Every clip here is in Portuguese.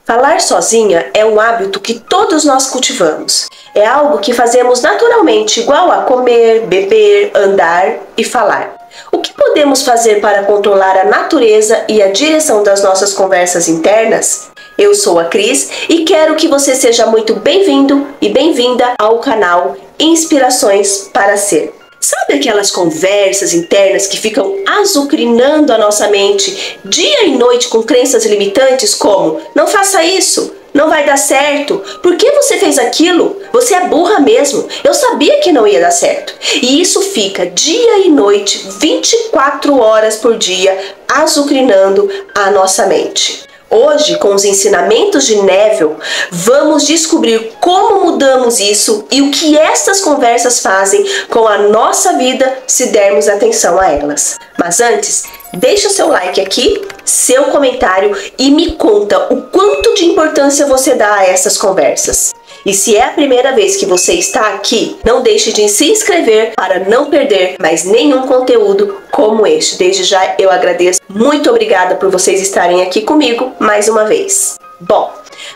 Falar sozinha é um hábito que todos nós cultivamos. É algo que fazemos naturalmente, igual a comer, beber, andar e falar. O que podemos fazer para controlar a natureza e a direção das nossas conversas internas? Eu sou a Cris e quero que você seja muito bem-vindo e bem-vinda ao canal Inspirações para Ser. Sabe aquelas conversas internas que ficam azucrinando a nossa mente dia e noite com crenças limitantes como não faça isso, não vai dar certo, por que você fez aquilo? Você é burra mesmo, eu sabia que não ia dar certo. E isso fica dia e noite, 24 horas por dia, azucrinando a nossa mente. Hoje, com os ensinamentos de Neville, vamos descobrir como mudamos isso e o que estas conversas fazem com a nossa vida se dermos atenção a elas. Mas antes, deixa o seu like aqui, seu comentário e me conta o quanto de importância você dá a essas conversas. E se é a primeira vez que você está aqui, não deixe de se inscrever para não perder mais nenhum conteúdo como este. Desde já eu agradeço. Muito obrigada por vocês estarem aqui comigo mais uma vez. Bom,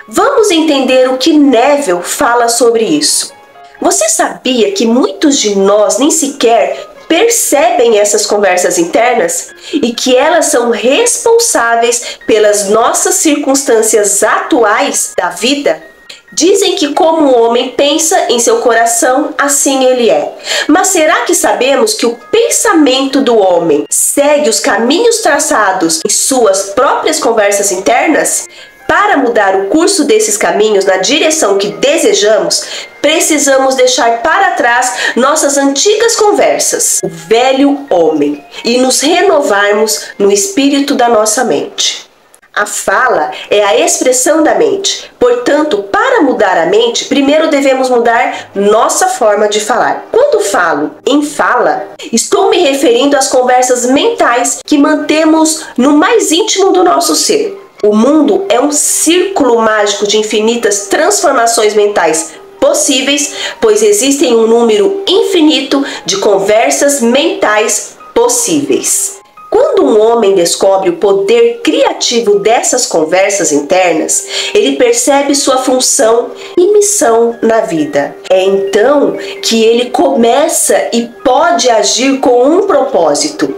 vamos entender o que Neville fala sobre isso. Você sabia que muitos de nós nem sequer percebem essas conversas internas e que elas são responsáveis pelas nossas circunstâncias atuais da vida? Dizem que como o homem pensa em seu coração, assim ele é. Mas será que sabemos que o pensamento do homem segue os caminhos traçados em suas próprias conversas internas? Para mudar o curso desses caminhos na direção que desejamos, precisamos deixar para trás nossas antigas conversas, o velho homem, e nos renovarmos no espírito da nossa mente. A fala é a expressão da mente. Portanto, para mudar a mente, primeiro devemos mudar nossa forma de falar. Quando falo em fala, estou me referindo às conversas mentais que mantemos no mais íntimo do nosso ser. O mundo é um círculo mágico de infinitas transformações mentais possíveis, pois existem um número infinito de conversas mentais possíveis. Quando um homem descobre o poder criativo dessas conversas internas, ele percebe sua função e missão na vida. É então que ele começa e pode agir com um propósito.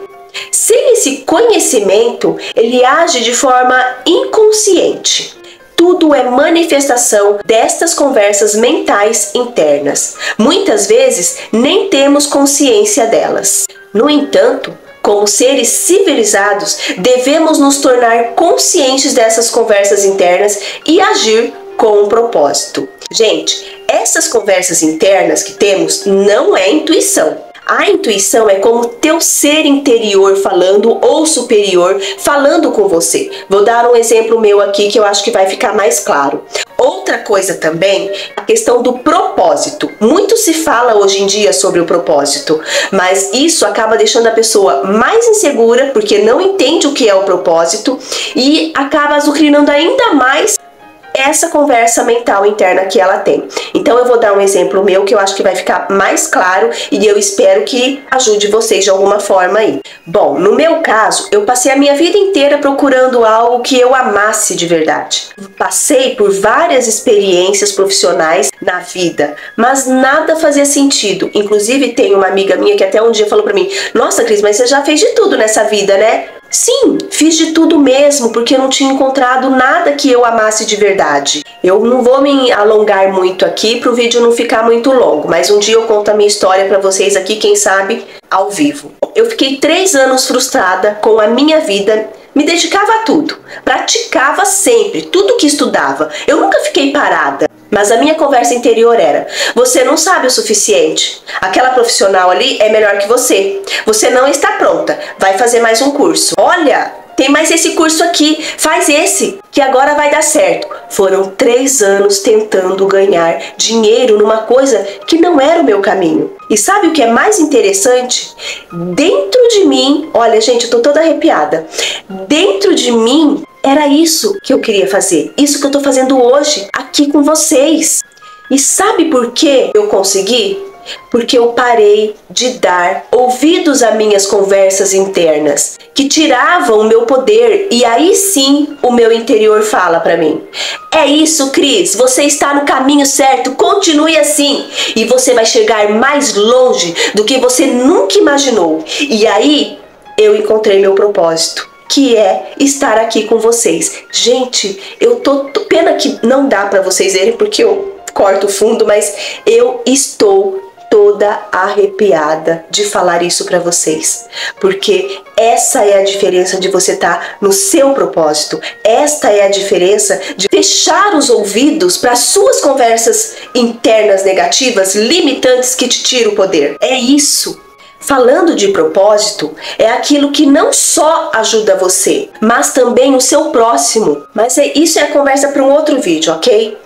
Sem esse conhecimento, ele age de forma inconsciente. Tudo é manifestação destas conversas mentais internas. Muitas vezes, nem temos consciência delas. No entanto, como seres civilizados, devemos nos tornar conscientes dessas conversas internas e agir com um propósito. Gente, essas conversas internas que temos não é intuição. A intuição é como teu ser interior falando ou superior falando com você. Vou dar um exemplo meu aqui que eu acho que vai ficar mais claro. Outra coisa também, a questão do propósito. Muito se fala hoje em dia sobre o propósito, mas isso acaba deixando a pessoa mais insegura porque não entende o que é o propósito e acaba azucrinando ainda mais essa conversa mental interna que ela tem. Então eu vou dar um exemplo meu que eu acho que vai ficar mais claro e eu espero que ajude vocês de alguma forma aí. Bom, no meu caso, eu passei a minha vida inteira procurando algo que eu amasse de verdade. Passei por várias experiências profissionais na vida, mas nada fazia sentido. Inclusive tem uma amiga minha que até um dia falou pra mim: "Nossa, Cris, mas você já fez de tudo nessa vida, né?" Sim, fiz de tudo mesmo, porque eu não tinha encontrado nada que eu amasse de verdade. Eu não vou me alongar muito aqui para o vídeo não ficar muito longo, mas um dia eu conto a minha história para vocês aqui, quem sabe, ao vivo. Eu fiquei 3 anos frustrada com a minha vida, me dedicava a tudo, praticava sempre, tudo que estudava. Eu nunca fiquei parada. Mas a minha conversa interior era: você não sabe o suficiente. Aquela profissional ali é melhor que você. Você não está pronta. Vai fazer mais um curso. Olha, tem mais esse curso aqui. Faz esse, que agora vai dar certo. Foram 3 anos tentando ganhar dinheiro numa coisa que não era o meu caminho. E sabe o que é mais interessante? Dentro de mim, olha gente, eu tô toda arrepiada. Dentro de mim, era isso que eu queria fazer. Isso que eu tô fazendo hoje, aqui com vocês. E sabe por que eu consegui? porque eu parei de dar ouvidos a minhas conversas internas, que tiravam o meu poder, e aí sim o meu interior fala para mim: é isso, Cris, você está no caminho certo, continue assim, e você vai chegar mais longe do que você nunca imaginou. E aí eu encontrei meu propósito, que é estar aqui com vocês. Gente, eu tô pena que não dá para vocês verem porque eu corto o fundo, mas eu estou toda arrepiada de falar isso para vocês, porque essa é a diferença de você estar no seu propósito. Esta é a diferença de fechar os ouvidos para suas conversas internas negativas, limitantes, que te tiram o poder. É isso. Falando de propósito, é aquilo que não só ajuda você, mas também o seu próximo. Mas isso é a conversa para um outro vídeo, ok?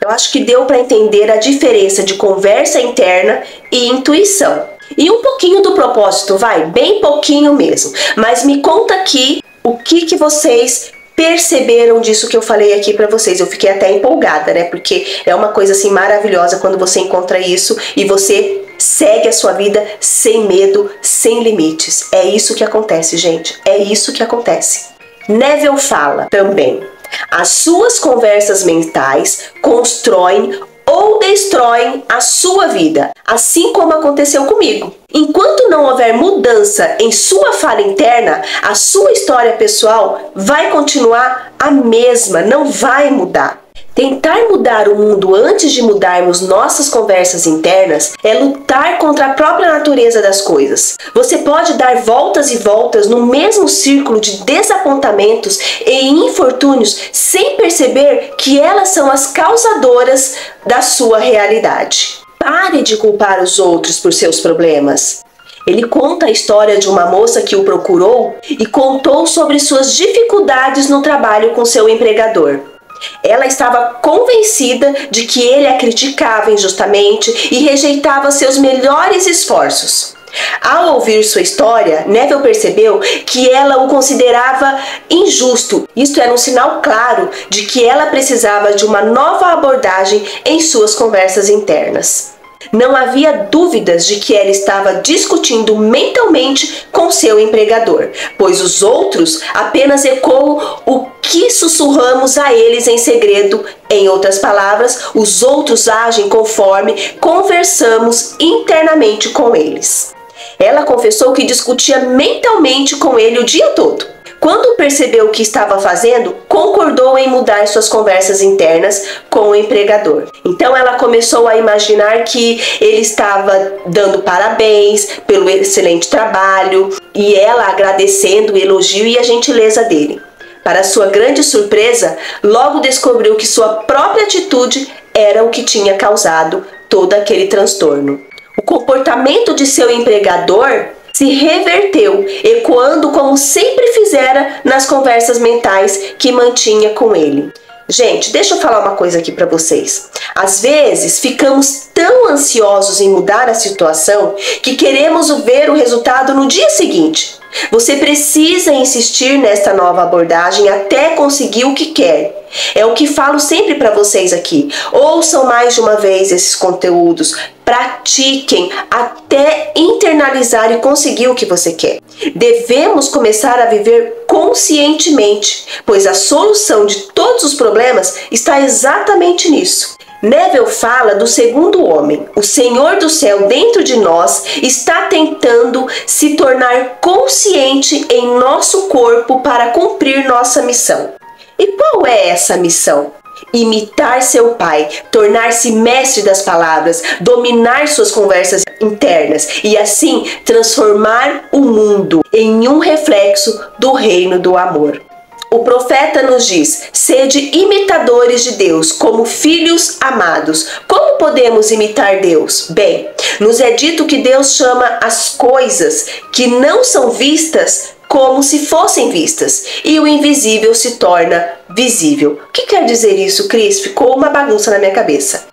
Eu acho que deu para entender a diferença de conversa interna e intuição. E um pouquinho do propósito, vai, bem pouquinho mesmo. Mas me conta aqui o que vocês perceberam disso que eu falei aqui para vocês. Eu fiquei até empolgada, né? Porque é uma coisa assim maravilhosa quando você encontra isso e você segue a sua vida sem medo, sem limites. É isso que acontece, gente. É isso que acontece. Neville fala também: as suas conversas mentais constroem ou destroem a sua vida, assim como aconteceu comigo. Enquanto não houver mudança em sua fala interna, a sua história pessoal vai continuar a mesma, não vai mudar. Tentar mudar o mundo antes de mudarmos nossas conversas internas é lutar contra a própria natureza das coisas. Você pode dar voltas e voltas no mesmo círculo de desapontamentos e infortúnios sem perceber que elas são as causadoras da sua realidade. Pare de culpar os outros por seus problemas. Ele conta a história de uma moça que o procurou e contou sobre suas dificuldades no trabalho com seu empregador. Ela estava convencida de que ele a criticava injustamente e rejeitava seus melhores esforços. Ao ouvir sua história, Neville percebeu que ela o considerava injusto. Isto era um sinal claro de que ela precisava de uma nova abordagem em suas conversas internas. Não havia dúvidas de que ela estava discutindo mentalmente com seu empregador, pois os outros apenas ecoam o que sussurramos a eles em segredo. Em outras palavras, os outros agem conforme conversamos internamente com eles. Ela confessou que discutia mentalmente com ele o dia todo. Quando percebeu o que estava fazendo, concordou em mudar suas conversas internas com o empregador. Então ela começou a imaginar que ele estava dando parabéns pelo excelente trabalho e ela agradecendo o elogio e a gentileza dele. Para sua grande surpresa, logo descobriu que sua própria atitude era o que tinha causado todo aquele transtorno. O comportamento de seu empregador se reverteu, ecoando como sempre fizera nas conversas mentais que mantinha com ele. Gente, deixa eu falar uma coisa aqui para vocês. Às vezes ficamos tão ansiosos em mudar a situação que queremos ver o resultado no dia seguinte. Você precisa insistir nesta nova abordagem até conseguir o que quer. É o que falo sempre para vocês aqui. Ouçam mais de uma vez esses conteúdos, pratiquem até internalizar e conseguir o que você quer. Devemos começar a viver conscientemente, pois a solução de todos os problemas está exatamente nisso. Neville fala do segundo homem. O Senhor do céu dentro de nós está tentando se tornar consciente em nosso corpo para cumprir nossa missão. E qual é essa missão? Imitar seu pai, tornar-se mestre das palavras, dominar suas conversas internas e assim transformar o mundo em um reflexo do reino do amor. O profeta nos diz: sede imitadores de Deus, como filhos amados. Como podemos imitar Deus? Bem, nos é dito que Deus chama as coisas que não são vistas como se fossem vistas, e o invisível se torna visível. O que quer dizer isso, Cris? Ficou uma bagunça na minha cabeça.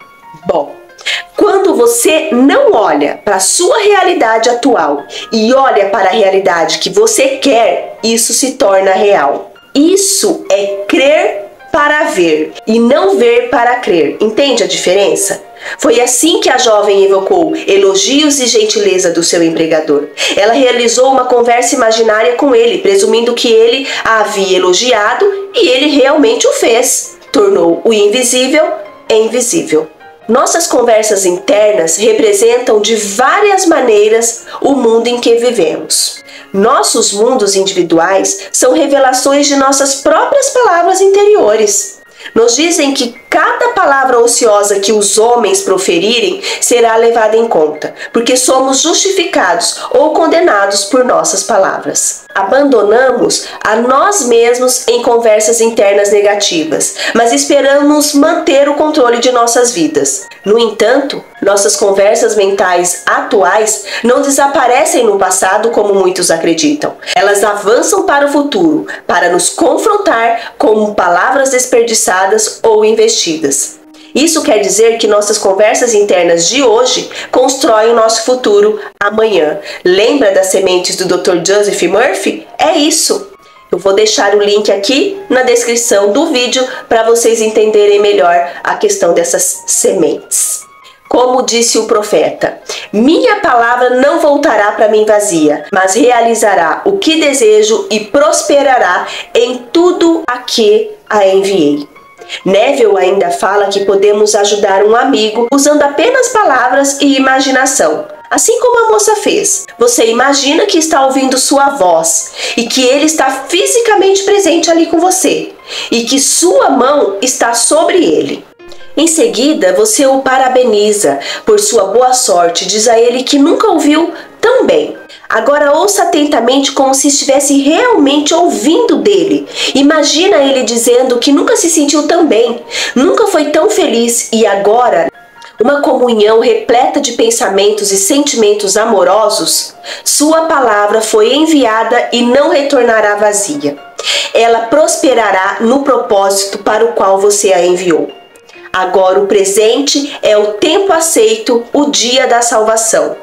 Bom, quando você não olha para a sua realidade atual e olha para a realidade que você quer, isso se torna real. Isso é crer para ver e não ver para crer. Entende a diferença? Foi assim que a jovem evocou elogios e gentileza do seu empregador. Ela realizou uma conversa imaginária com ele, presumindo que ele a havia elogiado, e ele realmente o fez. Tornou o invisível em visível. Nossas conversas internas representam de várias maneiras o mundo em que vivemos. Nossos mundos individuais são revelações de nossas próprias palavras interiores. Nos dizem que cada palavra ociosa que os homens proferirem será levada em conta, porque somos justificados ou condenados por nossas palavras. Abandonamos a nós mesmos em conversas internas negativas, mas esperamos manter o controle de nossas vidas. No entanto, nossas conversas mentais atuais não desaparecem no passado como muitos acreditam. Elas avançam para o futuro, para nos confrontar com palavras desperdiçadas ou investidas. Isso quer dizer que nossas conversas internas de hoje constroem o nosso futuro amanhã. Lembra das sementes do Dr. Joseph Murphy? É isso! Eu vou deixar o link aqui na descrição do vídeo para vocês entenderem melhor a questão dessas sementes. Como disse o profeta, minha palavra não voltará para mim vazia, mas realizará o que desejo e prosperará em tudo a que a enviei. Neville ainda fala que podemos ajudar um amigo usando apenas palavras e imaginação. Assim como a moça fez. Você imagina que está ouvindo sua voz e que ele está fisicamente presente ali com você e que sua mão está sobre ele. Em seguida, você o parabeniza por sua boa sorte, diz a ele que nunca ouviu tão bem. Agora ouça atentamente como se estivesse realmente ouvindo dele. Imagina ele dizendo que nunca se sentiu tão bem, nunca foi tão feliz e agora, uma comunhão repleta de pensamentos e sentimentos amorosos, sua palavra foi enviada e não retornará vazia. Ela prosperará no propósito para o qual você a enviou. Agora o presente é o tempo aceito, o dia da salvação.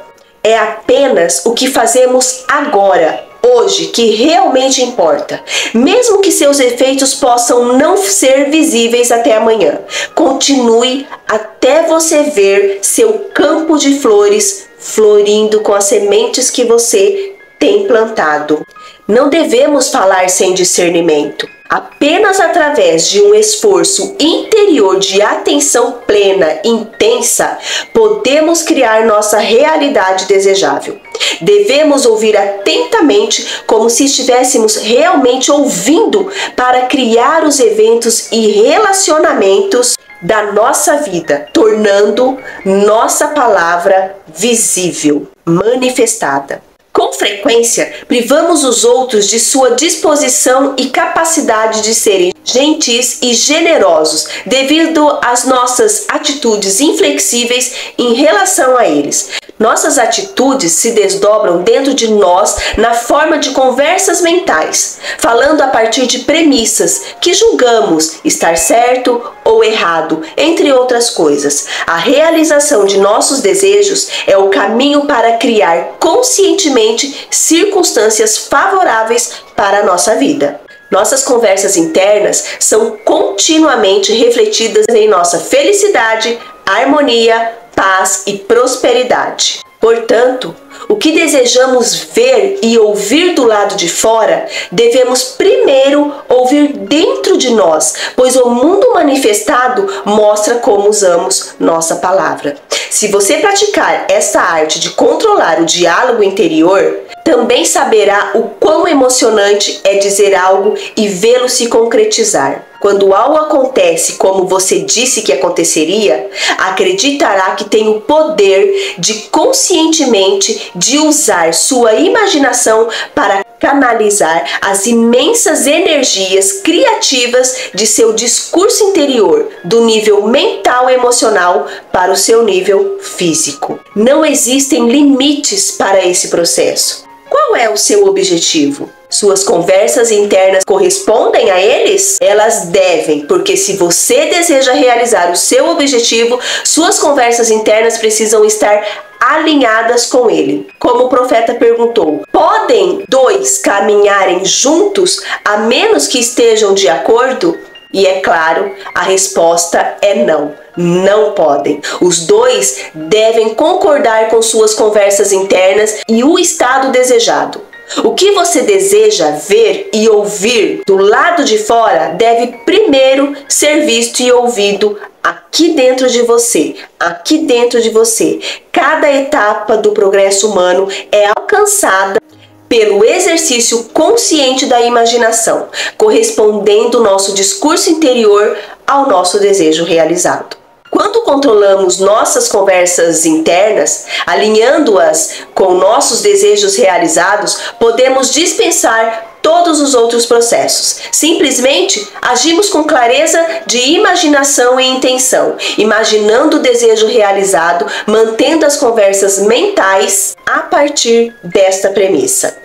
É apenas o que fazemos agora, hoje, que realmente importa. Mesmo que seus efeitos possam não ser visíveis até amanhã. Continue até você ver seu campo de flores florindo com as sementes que você tem plantado. Não devemos falar sem discernimento. Apenas através de um esforço interior de atenção plena, intensa, podemos criar nossa realidade desejável. Devemos ouvir atentamente como se estivéssemos realmente ouvindo para criar os eventos e relacionamentos da nossa vida, tornando nossa palavra visível, manifestada. Com frequência, privamos os outros de sua disposição e capacidade de serem gentis e generosos devido às nossas atitudes inflexíveis em relação a eles. Nossas atitudes se desdobram dentro de nós na forma de conversas mentais, falando a partir de premissas que julgamos estar certo ou errado, entre outras coisas. A realização de nossos desejos é o caminho para criar conscientemente circunstâncias favoráveis para a nossa vida. Nossas conversas internas são continuamente refletidas em nossa felicidade, harmonia, paz e prosperidade. Portanto, o que desejamos ver e ouvir do lado de fora, devemos primeiro ouvir dentro de nós, pois o mundo manifestado mostra como usamos nossa palavra. Se você praticar essa arte de controlar o diálogo interior, também saberá o quão emocionante é dizer algo e vê-lo se concretizar. Quando algo acontece como você disse que aconteceria, acreditará que tem o poder de conscientemente de usar sua imaginação para canalizar as imensas energias criativas de seu discurso interior, do nível mental e emocional para o seu nível físico. Não existem limites para esse processo. Qual é o seu objetivo? Suas conversas internas correspondem a eles? Elas devem, porque se você deseja realizar o seu objetivo, suas conversas internas precisam estar alinhadas com ele. Como o profeta perguntou, podem dois caminharem juntos a menos que estejam de acordo? E é claro, a resposta é não. Não podem. Os dois devem concordar com suas conversas internas e o estado desejado. O que você deseja ver e ouvir do lado de fora deve primeiro ser visto e ouvido aqui dentro de você. Aqui dentro de você. Cada etapa do progresso humano é alcançada pelo exercício consciente da imaginação, correspondendo nosso discurso interior ao nosso desejo realizado. Quando controlamos nossas conversas internas, alinhando-as com nossos desejos realizados, podemos dispensar todos os outros processos. Simplesmente agimos com clareza de imaginação e intenção, imaginando o desejo realizado, mantendo as conversas mentais a partir desta premissa.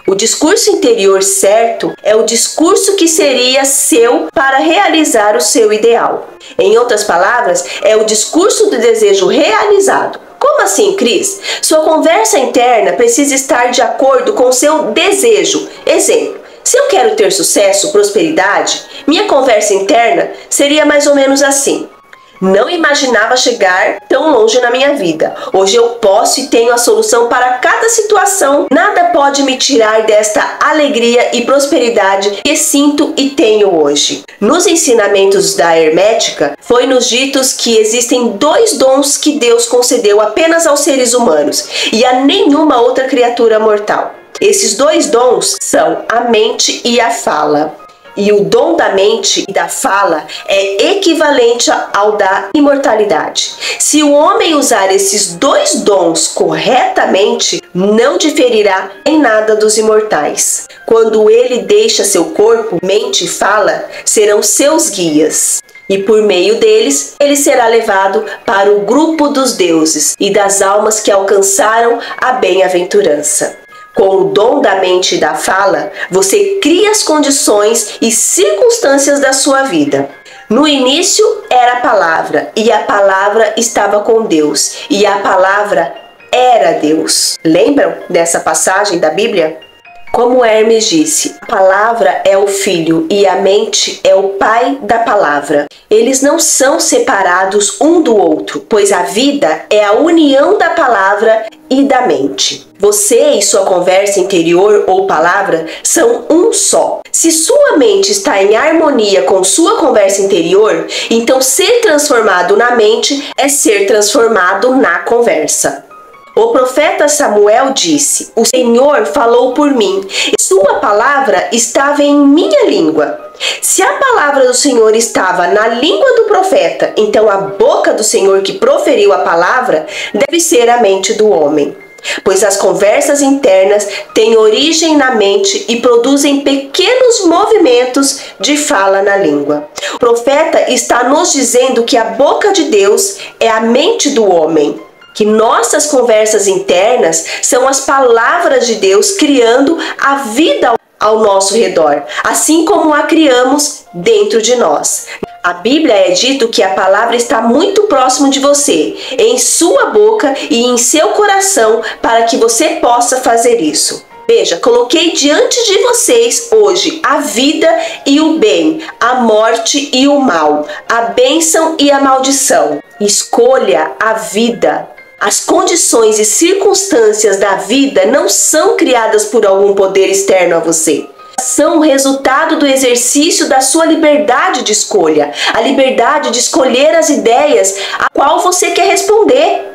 O discurso interior certo é o discurso que seria seu para realizar o seu ideal. Em outras palavras, é o discurso do desejo realizado. Como assim, Cris? Sua conversa interna precisa estar de acordo com o seu desejo. Exemplo, se eu quero ter sucesso, prosperidade, minha conversa interna seria mais ou menos assim. Não imaginava chegar tão longe na minha vida. Hoje eu posso e tenho a solução para cada situação. Nada pode me tirar desta alegria e prosperidade que sinto e tenho hoje. Nos ensinamentos da Hermética, foi-nos ditos que existem 2 dons que Deus concedeu apenas aos seres humanos e a nenhuma outra criatura mortal. Esses 2 dons são a mente e a fala. E o dom da mente e da fala é equivalente ao da imortalidade. Se o homem usar esses 2 dons corretamente, não diferirá em nada dos imortais. Quando ele deixa seu corpo, mente e fala serão seus guias. E por meio deles, ele será levado para o grupo dos deuses e das almas que alcançaram a bem-aventurança. Com o dom da mente e da fala, você cria as condições e circunstâncias da sua vida. No início era a palavra, e a palavra estava com Deus, e a palavra era Deus. Lembram dessa passagem da Bíblia? Como Hermes disse, a palavra é o Filho e a mente é o Pai da palavra. Eles não são separados um do outro, pois a vida é a união da palavra e da mente. Você e sua conversa interior ou palavra são um só. Se sua mente está em harmonia com sua conversa interior, então ser transformado na mente é ser transformado na conversa. O profeta Samuel disse: "O Senhor falou por mim, sua palavra estava em minha língua." Se a palavra do Senhor estava na língua do profeta, então a boca do Senhor que proferiu a palavra deve ser a mente do homem. Pois as conversas internas têm origem na mente e produzem pequenos movimentos de fala na língua. O profeta está nos dizendo que a boca de Deus é a mente do homem, que nossas conversas internas são as palavras de Deus criando a vida ao nosso redor, assim como a criamos dentro de nós. A Bíblia é dito que a palavra está muito próximo de você, em sua boca e em seu coração, para que você possa fazer isso. Veja, coloquei diante de vocês hoje a vida e o bem, a morte e o mal, a bênção e a maldição. Escolha a vida. As condições e circunstâncias da vida não são criadas por algum poder externo a você. São o resultado do exercício da sua liberdade de escolha, a liberdade de escolher as ideias a qual você quer responder.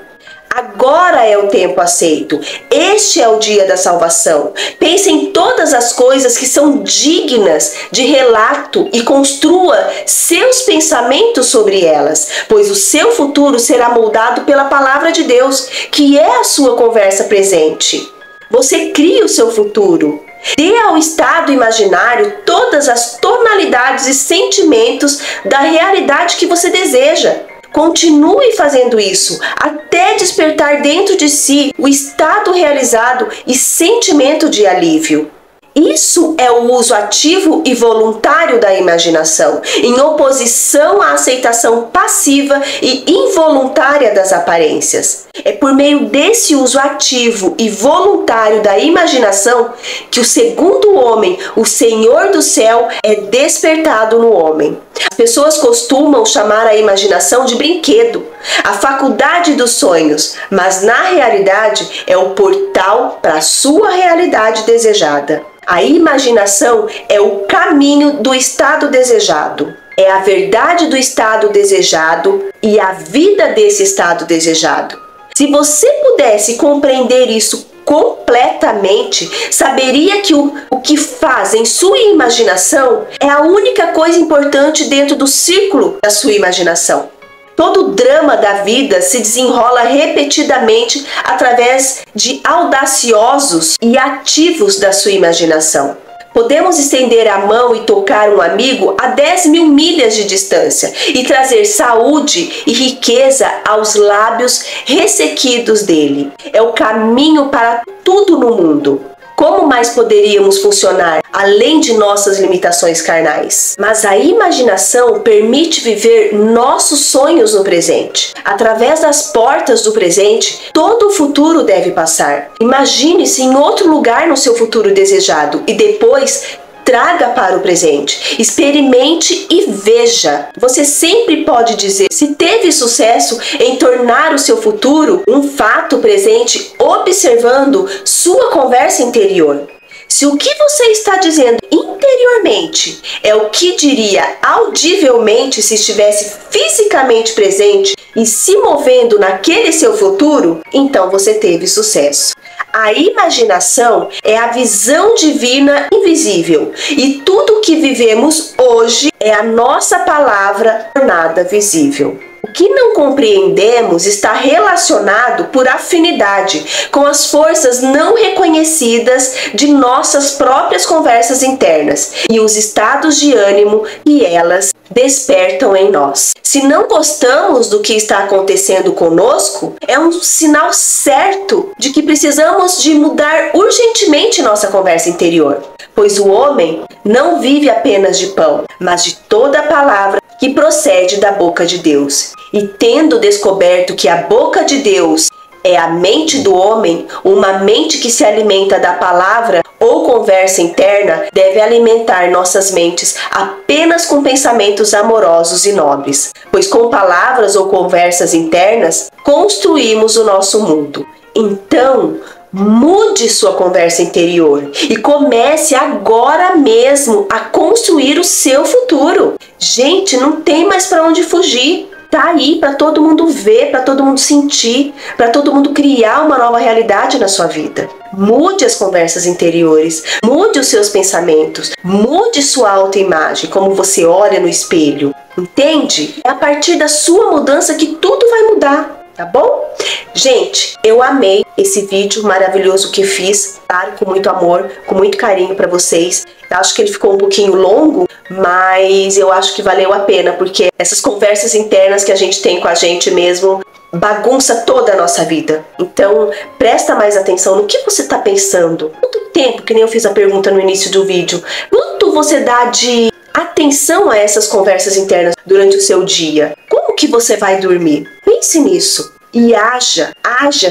Agora é o tempo aceito. Este é o dia da salvação. Pense em todas as coisas que são dignas de relato e construa seus pensamentos sobre elas, pois o seu futuro será moldado pela palavra de Deus, que é a sua conversa presente. Você cria o seu futuro. Dê ao estado imaginário todas as tonalidades e sentimentos da realidade que você deseja. Continue fazendo isso até despertar dentro de si o estado realizado e sentimento de alívio. Isso é o uso ativo e voluntário da imaginação, em oposição à aceitação passiva e involuntária das aparências. É por meio desse uso ativo e voluntário da imaginação que o segundo homem, o Senhor do céu, é despertado no homem. As pessoas costumam chamar a imaginação de brinquedo, a faculdade dos sonhos, mas na realidade é o portal para a sua realidade desejada. A imaginação é o caminho do estado desejado. É a verdade do estado desejado e a vida desse estado desejado. Se você pudesse compreender isso completamente, saberia que o que faz em sua imaginação é a única coisa importante dentro do círculo da sua imaginação. Todo o drama da vida se desenrola repetidamente através de audaciosos e ativos da sua imaginação. Podemos estender a mão e tocar um amigo a 10.000 milhas de distância e trazer saúde e riqueza aos lábios ressequidos dele. É o caminho para tudo no mundo. Como mais poderíamos funcionar além de nossas limitações carnais? Mas a imaginação permite viver nossos sonhos no presente. Através das portas do presente, todo o futuro deve passar. Imagine-se em outro lugar no seu futuro desejado e depois traga para o presente. Experimente e veja. Você sempre pode dizer se teve sucesso em tornar o seu futuro um fato presente observando sua conversa interior. Se o que você está dizendo interiormente é o que diria audivelmente se estivesse fisicamente presente e se movendo naquele seu futuro, então você teve sucesso. A imaginação é a visão divina invisível e tudo que vivemos hoje é a nossa palavra tornada visível. O que não compreendemos está relacionado por afinidade com as forças não reconhecidas de nossas próprias conversas internas e os estados de ânimo que elas despertam em nós. Se não gostamos do que está acontecendo conosco, é um sinal certo de que precisamos de mudar urgentemente nossa conversa interior. Pois o homem não vive apenas de pão, mas de toda a palavra que procede da boca de Deus. E tendo descoberto que a boca de Deus é a mente do homem, uma mente que se alimenta da palavra ou conversa interna, deve alimentar nossas mentes apenas com pensamentos amorosos e nobres. Pois com palavras ou conversas internas, construímos o nosso mundo. Então, mude sua conversa interior e comece agora mesmo a construir o seu futuro. Gente, não tem mais para onde fugir. Tá aí para todo mundo ver, para todo mundo sentir, para todo mundo criar uma nova realidade na sua vida. Mude as conversas interiores, mude os seus pensamentos, mude sua autoimagem, como você olha no espelho. Entende? É a partir da sua mudança que tudo vai mudar. Tá bom? Gente, eu amei esse vídeo maravilhoso que fiz, claro, com muito amor, com muito carinho para vocês. Eu acho que ele ficou um pouquinho longo, mas eu acho que valeu a pena, porque essas conversas internas que a gente tem com a gente mesmo bagunça toda a nossa vida. Então, presta mais atenção no que você está pensando. Quanto tempo, que nem eu fiz a pergunta no início do vídeo, quanto você dá de atenção a essas conversas internas durante o seu dia? Como que você vai dormir? Pense nisso e haja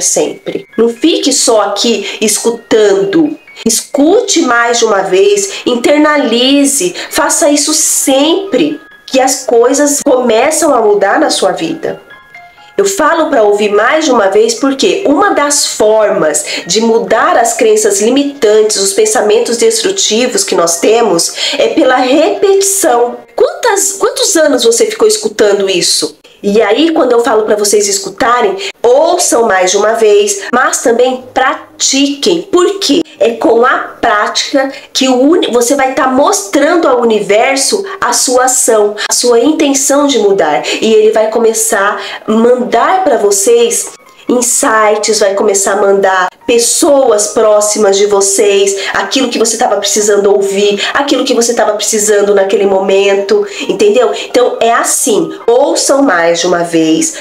sempre. Não fique só aqui escutando. Escute mais de uma vez, internalize, faça isso sempre, que as coisas começam a mudar na sua vida. Eu falo para ouvir mais de uma vez porque uma das formas de mudar as crenças limitantes, os pensamentos destrutivos que nós temos, é pela repetição. Quantos anos você ficou escutando isso? E aí, quando eu falo para vocês escutarem, ouçam mais de uma vez, mas também pratiquem. Por quê? É com a prática que você vai estar mostrando ao universo a sua ação, a sua intenção de mudar. E ele vai começar a mandar para vocês insights, vai começar a mandar pessoas próximas de vocês, aquilo que você estava precisando ouvir, aquilo que você estava precisando naquele momento, entendeu? Então é assim, ouçam mais de uma vez,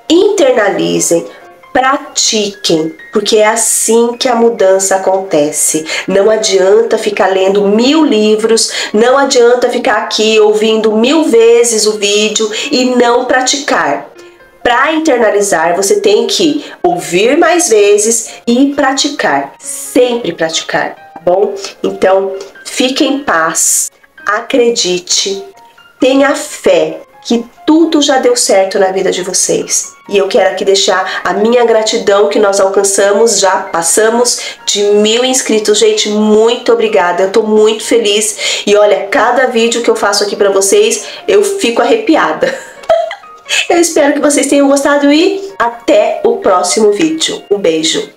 internalizem, Pratiquem, porque é assim que a mudança acontece. Não adianta ficar lendo 1000 livros, não adianta ficar aqui ouvindo 1000 vezes o vídeo e não praticar. Para internalizar, você tem que ouvir mais vezes e praticar, sempre praticar, tá bom? Então, fique em paz, acredite, tenha fé que tudo já deu certo na vida de vocês. E eu quero aqui deixar a minha gratidão que nós alcançamos, já passamos de 1000 inscritos. Gente, muito obrigada, eu tô muito feliz. E olha, cada vídeo que eu faço aqui para vocês, eu fico arrepiada. Eu espero que vocês tenham gostado e até o próximo vídeo. Um beijo!